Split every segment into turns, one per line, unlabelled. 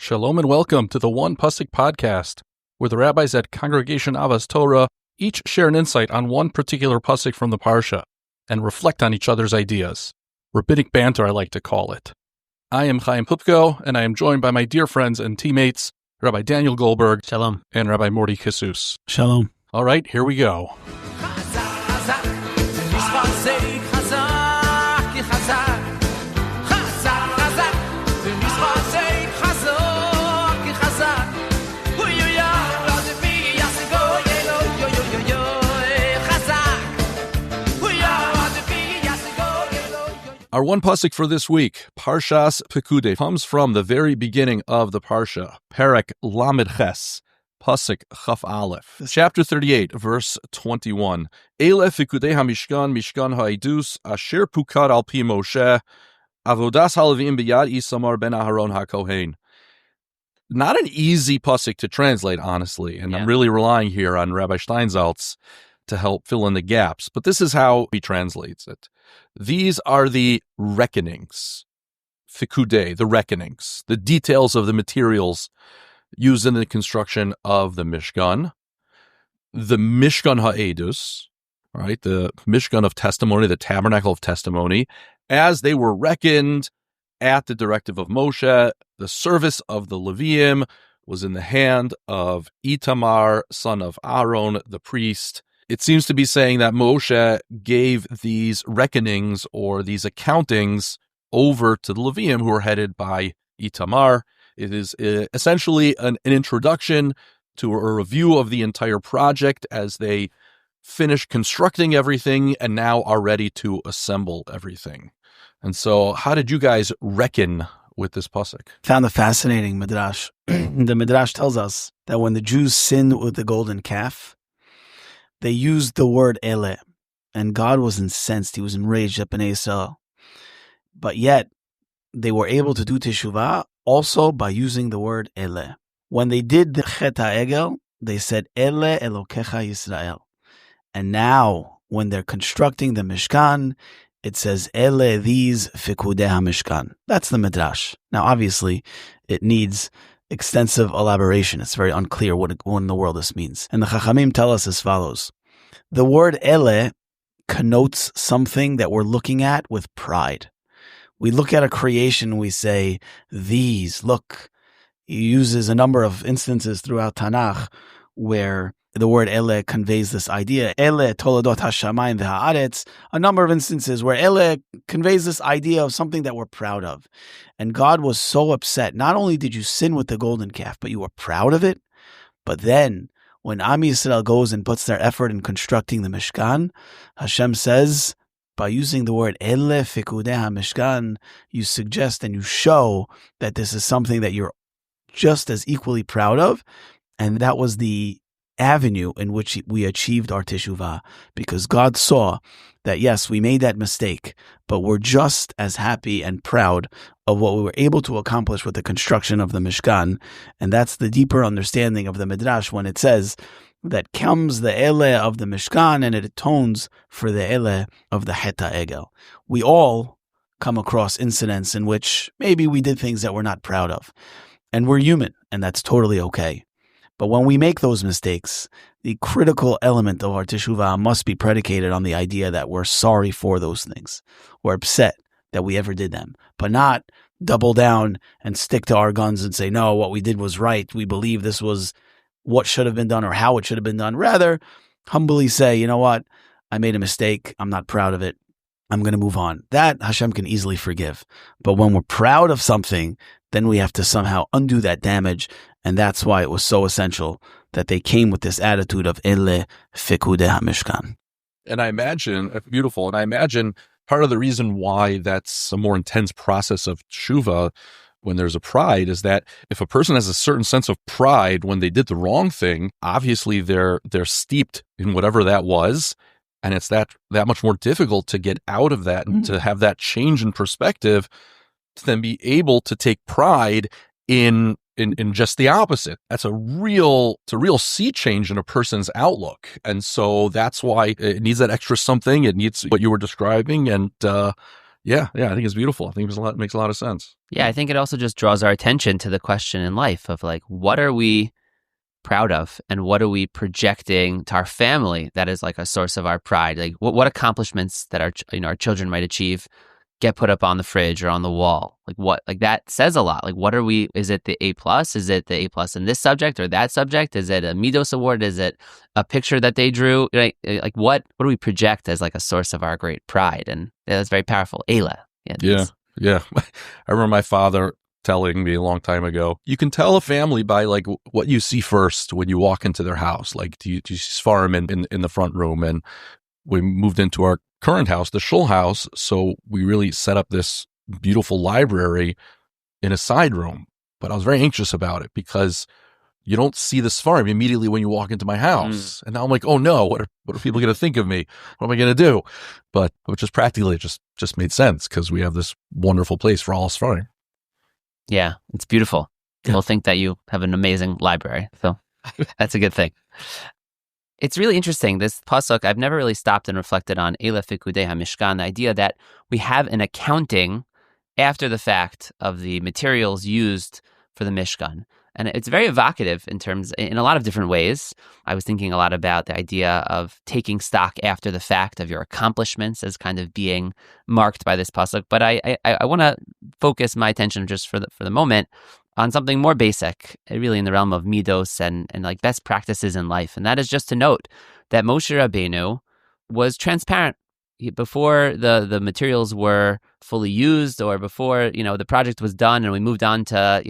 Shalom and welcome to the One Pasuk podcast, where the rabbis at Congregation Avos Torah each share an insight on one particular pasuk from the Parsha and reflect on each other's ideas. Rabbinic banter, I like to call it. I am Chaim Pupko, and I am joined by my dear friends and teammates, Rabbi Daniel Goldberg
Shalom.
and Rabbi Morty Kisus.
Shalom.
All right, here we go. Our one pasuk for this week, Parshas Pekudei, comes from the very beginning of the Parsha, Perek Lamed Ches, pasuk Chaf Aleph, chapter 38, verse 21. Ele Pekudei HaMishkan, Mishkan HaEdus, Asher Pukad Al Pi Moshe, Avodas HaLevim B'Yad Isamar Ben Aharon HaKohen. Not an easy pasuk to translate, honestly, and I'm really relying here on Rabbi Steinsaltz to help fill in the gaps, but this is how he translates it. These are the reckonings, Pekudei, the reckonings, the details of the materials used in the construction of the Mishkan HaEdus, right, the Mishkan of testimony, the tabernacle of testimony, as they were reckoned at the directive of Moshe. The service of the Leviim was in the hand of Itamar, son of Aaron, the priest. It seems to be saying that Moshe gave these reckonings or these accountings over to the Leviim, who are headed by Itamar. It is essentially an introduction to a review of the entire project as they finish constructing everything and now are ready to assemble everything. And so how did you guys reckon with this pasuk?
Found a fascinating midrash. The midrash tells us that when the Jews sinned with the golden calf, they used the word ele, and God was incensed. He was enraged at Bnei Israel. But yet, they were able to do teshuvah also by using the word ele. When they did the chet ha'egel, they said, ele Elokecha Yisrael. And now, when they're constructing the Mishkan, it says, ele these Pekudei HaMishkan. That's the midrash. Now, obviously, it needs extensive elaboration. It's very unclear what in the world this means. And the Chachamim tell us as follows. The word ele connotes something that we're looking at with pride. We look at a creation and we say, these, look. He uses a number of instances throughout Tanakh where the word ele conveys this idea. Ele toledot hashamayim v'haaretz. A number of instances where ele conveys this idea of something that we're proud of. And God was so upset. Not only did you sin with the golden calf, but you were proud of it. But then, when Am Yisrael goes and puts their effort in constructing the Mishkan, Hashem says, by using the word ele Pekudei HaMishkan, you suggest and you show that this is something that you're just as equally proud of. And that was the avenue in which we achieved our teshuvah, because God saw that, yes, we made that mistake, but we're just as happy and proud of what we were able to accomplish with the construction of the Mishkan. And that's the deeper understanding of the Midrash when it says that comes the ele of the Mishkan and it atones for the ele of the chet ha'egel. We all come across incidents in which maybe we did things that we're not proud of. And we're human, and that's totally okay. But when we make those mistakes, the critical element of our teshuvah must be predicated on the idea that we're sorry for those things. We're upset that we ever did them, but not double down and stick to our guns and say, no, what we did was right. We believe this was what should have been done or how it should have been done. Rather, humbly say, you know what? I made a mistake. I'm not proud of it. I'm going to move on. That Hashem can easily forgive. But when we're proud of something, then we have to somehow undo that damage. And that's why it was so essential that they came with this attitude of ele Pekudei HaMishkan.
And I imagine, beautiful, and I imagine part of the reason why that's a more intense process of teshuvah when there's a pride is that if a person has a certain sense of pride when they did the wrong thing, obviously they're steeped in whatever that was, and it's that much more difficult to get out of that and to have that change in perspective, to then be able to take pride in just the opposite. That's a real sea change in a person's outlook. And so that's why it needs that extra something. It needs what you were describing. And Yeah, I think it's beautiful. I think it makes a lot of sense.
Yeah, I think it also just draws our attention to the question in life of like, what are we proud of and what are we projecting to our family that is like a source of our pride? Like what accomplishments that our children might achieve get put up on the fridge or on the wall? Like that says a lot. Like what are we, is it the A plus? Is it the A plus in this subject or that subject? Is it a Midos award? Is it a picture that they drew? Like what do we project as like a source of our great pride? And that's very powerful. Eila.
Yeah. I remember my father telling me a long time ago, you can tell a family by like what you see first when you walk into their house. Like, do you see Sfarim in the front room? And we moved into our current house, the Shul house. So we really set up this beautiful library in a side room. But I was very anxious about it because you don't see the Sfarim immediately when you walk into my house. And now I'm like, oh no, what are people going to think of me? What am I going to do? But just practically, it just made sense because we have this wonderful place for all Sfarim.
Yeah, it's beautiful. People think that you have an amazing library. So that's a good thing. It's really interesting. This pasuk, I've never really stopped and reflected on Eila Pekudei HaMishkan, the idea that we have an accounting after the fact of the materials used for the Mishkan. And it's very evocative in a lot of different ways. I was thinking a lot about the idea of taking stock after the fact of your accomplishments as kind of being marked by this pasuk. But I want to focus my attention just for the moment on something more basic, really in the realm of midos and like best practices in life. And that is just to note that Moshe Rabbeinu was transparent. Before the materials were fully used or before, the project was done and we moved on to,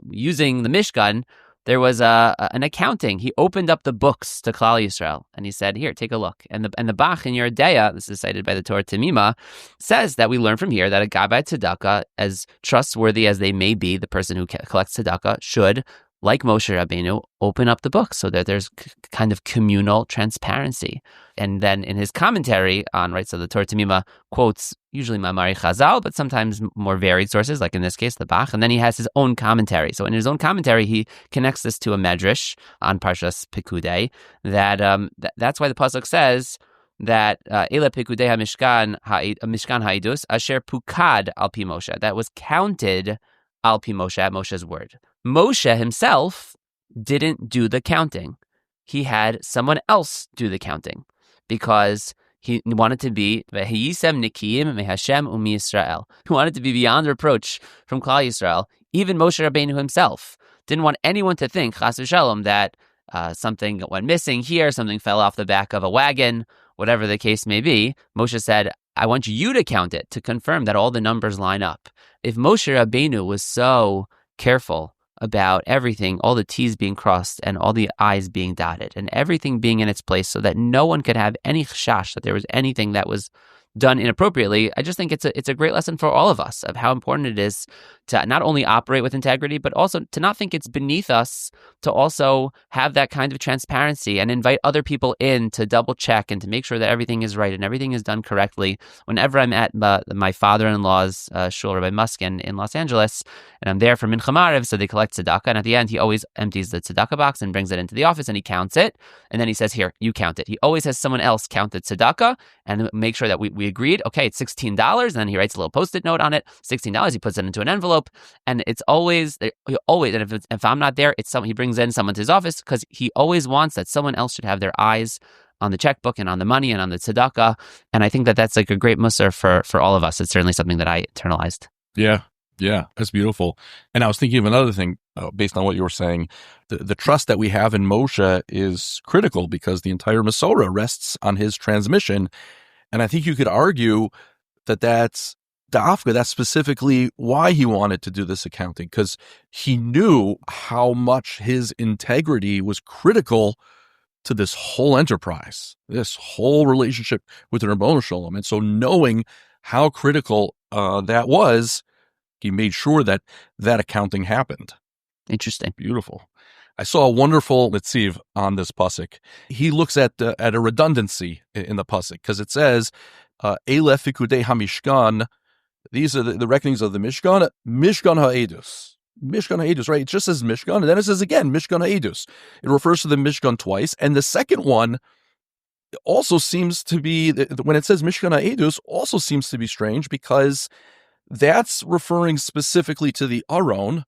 using the Mishkan, there was an accounting. He opened up the books to Klal Yisrael and he said, here, take a look. And the Bach in Yoreh De'ah, this is cited by the Torah Temimah, says that we learn from here that a Gabbai Tzedakah, as trustworthy as they may be, the person who collects Tzedakah should, like Moshe Rabbeinu, open up the book so that there's kind of communal transparency. And then in his commentary on, so the Torah Temimah quotes usually Mamari Chazal, but sometimes more varied sources, like in this case, the Bach. And then he has his own commentary. So in his own commentary, he connects this to a medrash on Parshas Pekudei, that's why the pasuk says that Eila Pekudei HaMishkan Ha'idus Asher Pukad Al Pi Moshe, that was counted Al Pi Moshe, at Moshe's word. Moshe himself didn't do the counting. He had someone else do the counting because he wanted to be V'hiyisem Nikiyim Mehashem Umi Yisrael. He wanted to be beyond reproach from Klal Yisrael. Even Moshe Rabbeinu himself didn't want anyone to think, Chas v'Shalom, that something went missing here, something fell off the back of a wagon, whatever the case may be. Moshe said, I want you to count it to confirm that all the numbers line up. If Moshe Rabbeinu was so careful about everything, all the T's being crossed and all the I's being dotted and everything being in its place so that no one could have any chash that there was anything that was done inappropriately, I just think it's a great lesson for all of us of how important it is to not only operate with integrity, but also to not think it's beneath us to also have that kind of transparency and invite other people in to double check and to make sure that everything is right and everything is done correctly. Whenever I'm at my father-in-law's shul, Rabbi Muskin, in Los Angeles, and I'm there for Mincha Maariv, so they collect tzedakah, and at the end, he always empties the tzedakah box and brings it into the office, and he counts it, and then he says, here, you count it. He always has someone else count the tzedakah and make sure that we agreed, okay, it's $16, and then he writes a little Post-it note on it, $16, he puts it into an envelope, and it's always, and if I'm not there, it's someone, he brings in someone to his office, because he always wants that someone else should have their eyes on the checkbook and on the money and on the tzedakah, and I think that that's like a great musar for all of us. It's certainly something that I internalized.
Yeah, that's beautiful. And I was thinking of another thing based on what you were saying. The trust that we have in Moshe is critical because the entire Masorah rests on his transmission. And I think you could argue that that's dafka, that's specifically why he wanted to do this accounting, because he knew how much his integrity was critical to this whole enterprise, this whole relationship with the Ribono Shel Olam. And so knowing how critical that was, he made sure that accounting happened.
Interesting.
Beautiful. I saw a wonderful netziv on this pasuk. He looks at a redundancy in the pasuk because it says, Eila Pekudei HaMishkan. These are the reckonings of the Mishkan. Mishkan HaEdus. Mishkan HaEdus, right? It just says Mishkan, and then it says again Mishkan HaEdus. It refers to the Mishkan twice, and the second one also seems to be, when it says Mishkan HaEdus, also seems to be strange because that's referring specifically to the Aron.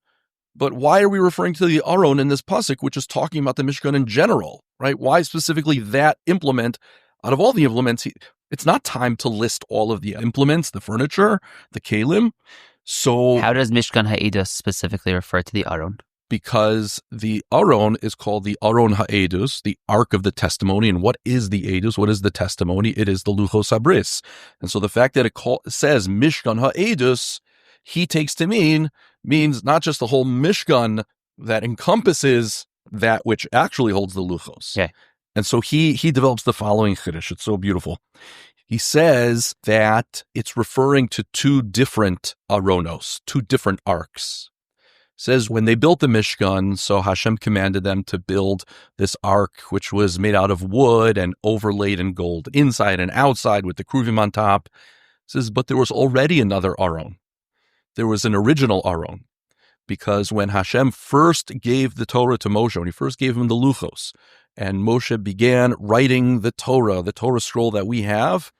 But why are we referring to the Aron in this pasuk, which is talking about the Mishkan in general, right? Why specifically that implement out of all the implements? It's not time to list all of the implements, the furniture, the kalim. So
how does Mishkan HaEdus specifically refer to the Aron?
Because the Aron is called the Aron HaEdus, the Ark of the Testimony. And what is the Edus? What is the testimony? It is the Luchos Habris. And so the fact that it says Mishkan HaEdus, he takes to means not just the whole Mishkan that encompasses that which actually holds the Luchos.
Okay.
And so he develops the following chiddush. It's so beautiful. He says that it's referring to two different Aronos, two different arks. Says when they built the Mishkan, so Hashem commanded them to build this ark, which was made out of wood and overlaid in gold, inside and outside with the kruvim on top. Says, but there was already another Aron. There was an original Aron, because when Hashem first gave the Torah to Moshe, when he first gave him the Luchos, and Moshe began writing the Torah scroll that we have,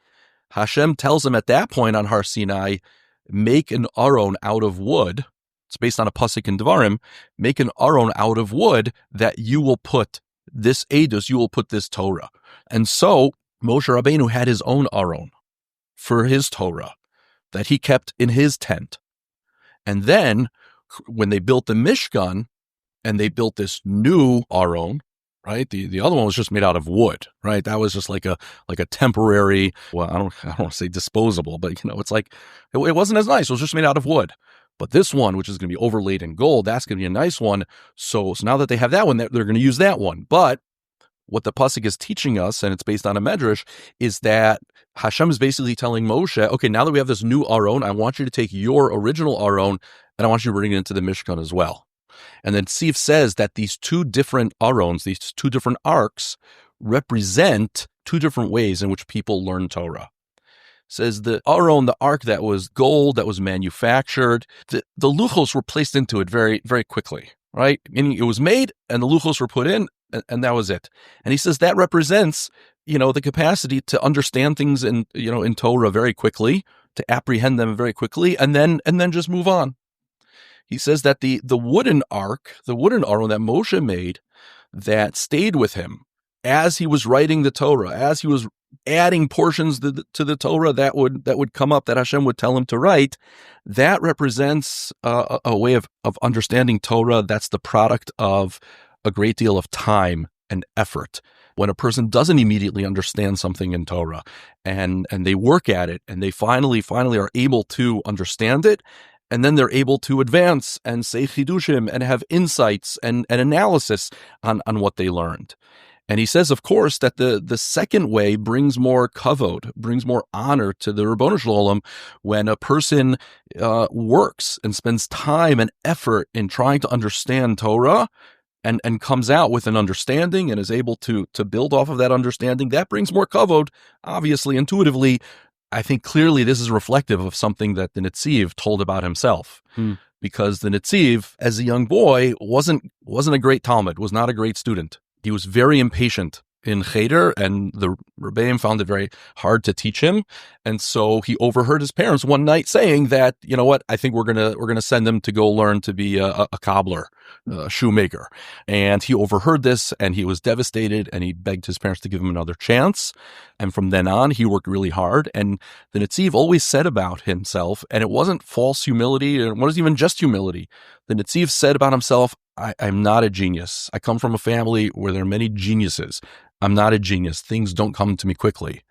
Hashem tells him at that point on Har Sinai, make an Aron out of wood. It's based on a pasuk in Devarim. Make an Aron out of wood that you will put this Edus, you will put this Torah. And so Moshe Rabbeinu had his own Aron for his Torah that he kept in his tent. And then when they built the Mishkan and they built this new Aron, right? The other one was just made out of wood, right? That was just like a temporary, well, I don't want to say disposable, but it's like it wasn't as nice. It was just made out of wood. But this one, which is going to be overlaid in gold, that's going to be a nice one. So now that they have that one, they're going to use that one. But what the pasuk is teaching us, and it's based on a medrash, is that Hashem is basically telling Moshe, okay, now that we have this new Aron, I want you to take your original Aron, and I want you to bring it into the Mishkan as well. And then Tzif says that these two different Arons, these two different arcs, represent two different ways in which people learn Torah. Says the Aron, the ark that was gold, that was manufactured, the luchos were placed into it very, very quickly, right? Meaning it was made and the luchos were put in and that was it. And he says that represents, the capacity to understand things in Torah very quickly, to apprehend them very quickly, and then just move on. He says that the wooden ark, the wooden Aron that Moshe made, that stayed with him as he was writing the Torah, as he was adding portions to the Torah that would come up, that Hashem would tell him to write, that represents a way of understanding Torah that's the product of a great deal of time and effort. When a person doesn't immediately understand something in Torah and they work at it and they finally are able to understand it, and then they're able to advance and say chidushim and have insights and analysis on what they learned. And he says, of course, that the second way brings more kavod, brings more honor to the Ribbono Shel Olam when a person works and spends time and effort in trying to understand Torah and comes out with an understanding and is able to build off of that understanding. That brings more kavod, obviously, intuitively. I think clearly this is reflective of something that the Netziv told about himself. Because the Netziv, as a young boy, wasn't a great Talmud, was not a great student. He was very impatient in Cheder, and the Rebbeim found it very hard to teach him. And so he overheard his parents one night saying that, I think we're gonna send him to go learn to be a cobbler, a shoemaker. And he overheard this, and he was devastated, and he begged his parents to give him another chance. And from then on, he worked really hard. And the Netziv always said about himself, and it wasn't false humility, and it wasn't even just humility. The Netziv said about himself, I'm not a genius. I come from a family where there are many geniuses. I'm not a genius. Things don't come to me quickly.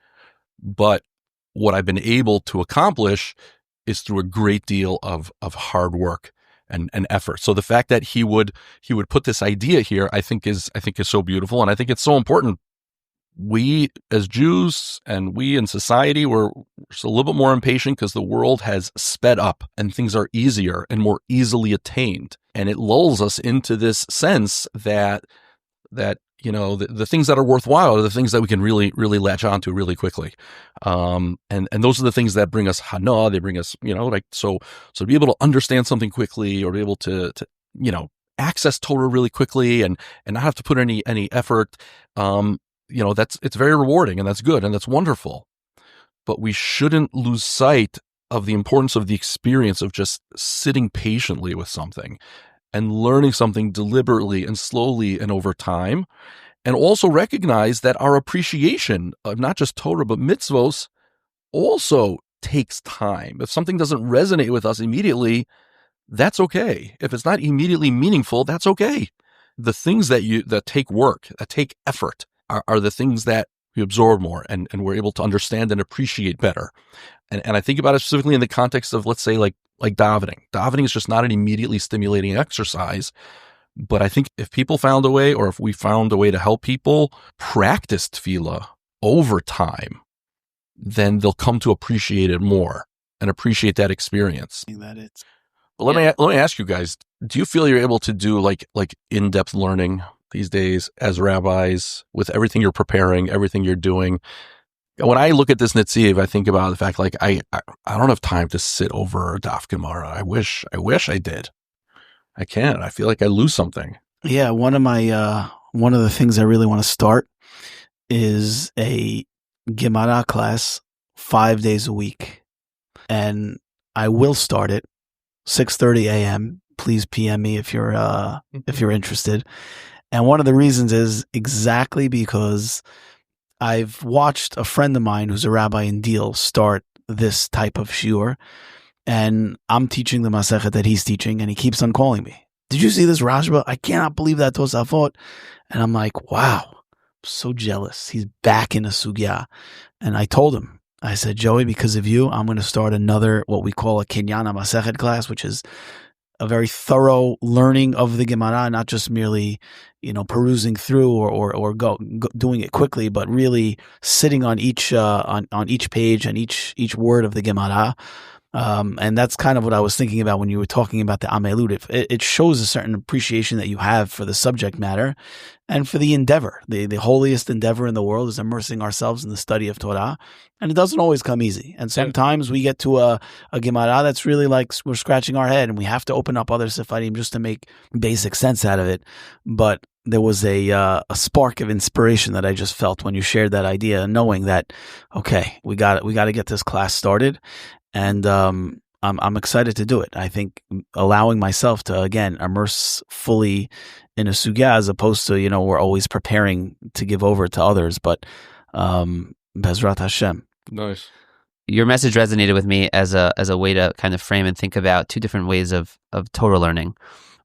But what I've been able to accomplish is through a great deal of hard work and effort. So the fact that he would put this idea here, I think is so beautiful, and I think it's so important. We as Jews and we in society, we're just a little bit more impatient because the world has sped up and things are easier and more easily attained. And it lulls us into this sense that the things that are worthwhile are the things that we can really, really latch onto really quickly. And those are the things that bring us hana, they bring us, so to be able to understand something quickly or be able to access Torah really quickly and not have to put any effort. it's very rewarding, and that's good, and that's wonderful. But we shouldn't lose sight of the importance of the experience of just sitting patiently with something and learning something deliberately and slowly and over time. And also recognize that our appreciation of not just Torah, but mitzvos also takes time. If something doesn't resonate with us immediately, that's okay. If it's not immediately meaningful, that's okay. The things that take work, that take effort, are the things that we absorb more and we're able to understand and appreciate better. And I think about it specifically in the context of, let's say, like davening. Davening is just not an immediately stimulating exercise. But I think if people found a way, or if we found a way to help people practice tefillah over time, then they'll come to appreciate it more and appreciate that experience. Let me ask you guys, do you feel you're able to do like in-depth learning these days as rabbis with everything you're preparing, everything you're doing? When I look at this Netziv, I think about the fact I don't have time to sit over a Daf Gemara. I wish I did. I can't. I feel like I lose something.
Yeah, one of the things I really want to start is a Gemara class 5 days a week, and I will start it 6:30 a.m. Please PM me if you're interested. And one of the reasons is exactly because I've watched a friend of mine who's a rabbi in Deal start this type of shiur, and I'm teaching the Masechet that he's teaching, and he keeps on calling me. Did you see this Rashba? I cannot believe that Tosafot. And I'm like, wow, I'm so jealous. He's back in a sugya. And I told him, I said, Joey, because of you, I'm going to start another, what we call a Kinyana Masechet class, which is a very thorough learning of the Gemara, not just merely, perusing through or doing it quickly, but really sitting on each page and each word of the Gemara. And that's kind of what I was thinking about when you were talking about the Amelut. It shows a certain appreciation that you have for the subject matter and for the endeavor. The holiest endeavor in the world is immersing ourselves in the study of Torah. And it doesn't always come easy. And sometimes we get to a Gemara that's really like we're scratching our head and we have to open up other Sefarim just to make basic sense out of it. But there was a spark of inspiration that I just felt when you shared that idea, knowing that, okay, we got to get this class started. And I'm excited to do it. I think allowing myself to, again, immerse fully in a sugya as opposed to, we're always preparing to give over to others. But Bezrat Hashem.
Nice.
Your message resonated with me as a way to kind of frame and think about two different ways of Torah learning.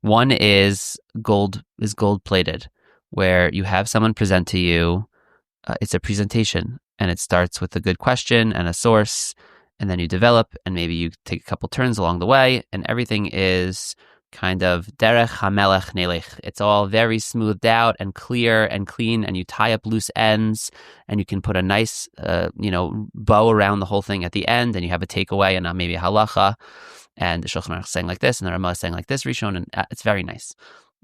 One is gold plated, where you have someone present to you. It's a presentation, and it starts with a good question and a source. And then you develop, and maybe you take a couple turns along the way, and everything is kind of derech hamelech nelech. It's all very smoothed out and clear and clean, and you tie up loose ends, and you can put a nice, bow around the whole thing at the end, and you have a takeaway and maybe a halacha, and the Shulchan Aruch is saying like this, and the Ramah is saying like this, Rishon, and it's very nice.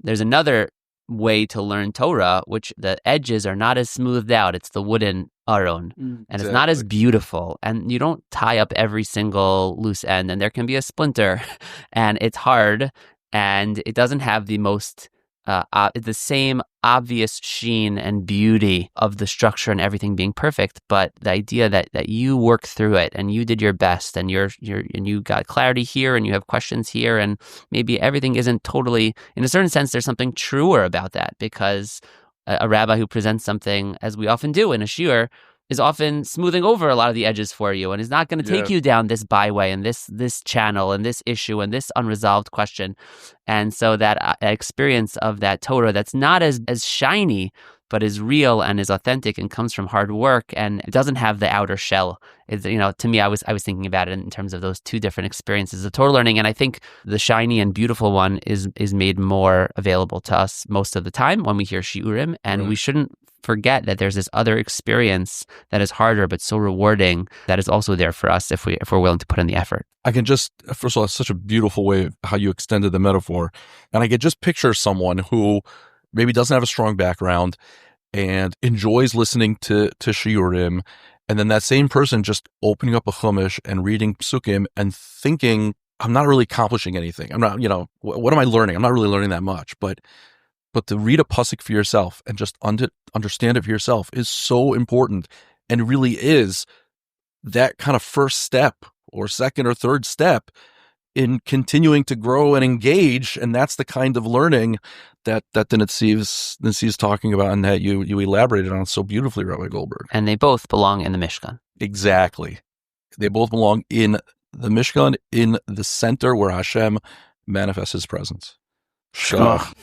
There's another way to learn Torah, which the edges are not as smoothed out. It's the wooden aron, and exactly. It's not as beautiful, and you don't tie up every single loose end, and there can be a splinter, and it's hard, and it doesn't have the most the same obvious sheen and beauty of the structure and everything being perfect, but the idea that you worked through it and you did your best, and you got clarity here, and you have questions here, and maybe everything isn't totally, in a certain sense, there's something truer about that, because a rabbi who presents something, as we often do in a shiur, is often smoothing over a lot of the edges for you, and is not going to take you down this byway and this channel and this issue and this unresolved question. And so that experience of that Torah that's not as shiny, but is real and is authentic and comes from hard work, and it doesn't have the outer shell. It's, to me, I was thinking about it in terms of those two different experiences of Torah learning, and I think the shiny and beautiful one is made more available to us most of the time when we hear shiurim, and we shouldn't forget that there's this other experience that is harder but so rewarding that is also there for us if we're willing to put in the effort.
I can just, first of all, it's such a beautiful way of how you extended the metaphor, and I could just picture someone who maybe doesn't have a strong background and enjoys listening to shiurim, and then that same person just opening up a chumash and reading psukim and thinking, I'm not really accomplishing anything. I'm not, what am I learning? I'm not really learning that much, but But to read a pasuk for yourself and just understand it for yourself is so important, and really is that kind of first step or second or third step in continuing to grow and engage. And that's the kind of learning that the Netziv is talking about, and that you elaborated on so beautifully, Rabbi Goldberg.
And they both belong in the Mishkan.
Exactly. They both belong in the Mishkan, in the center where Hashem manifests his presence. Shkach.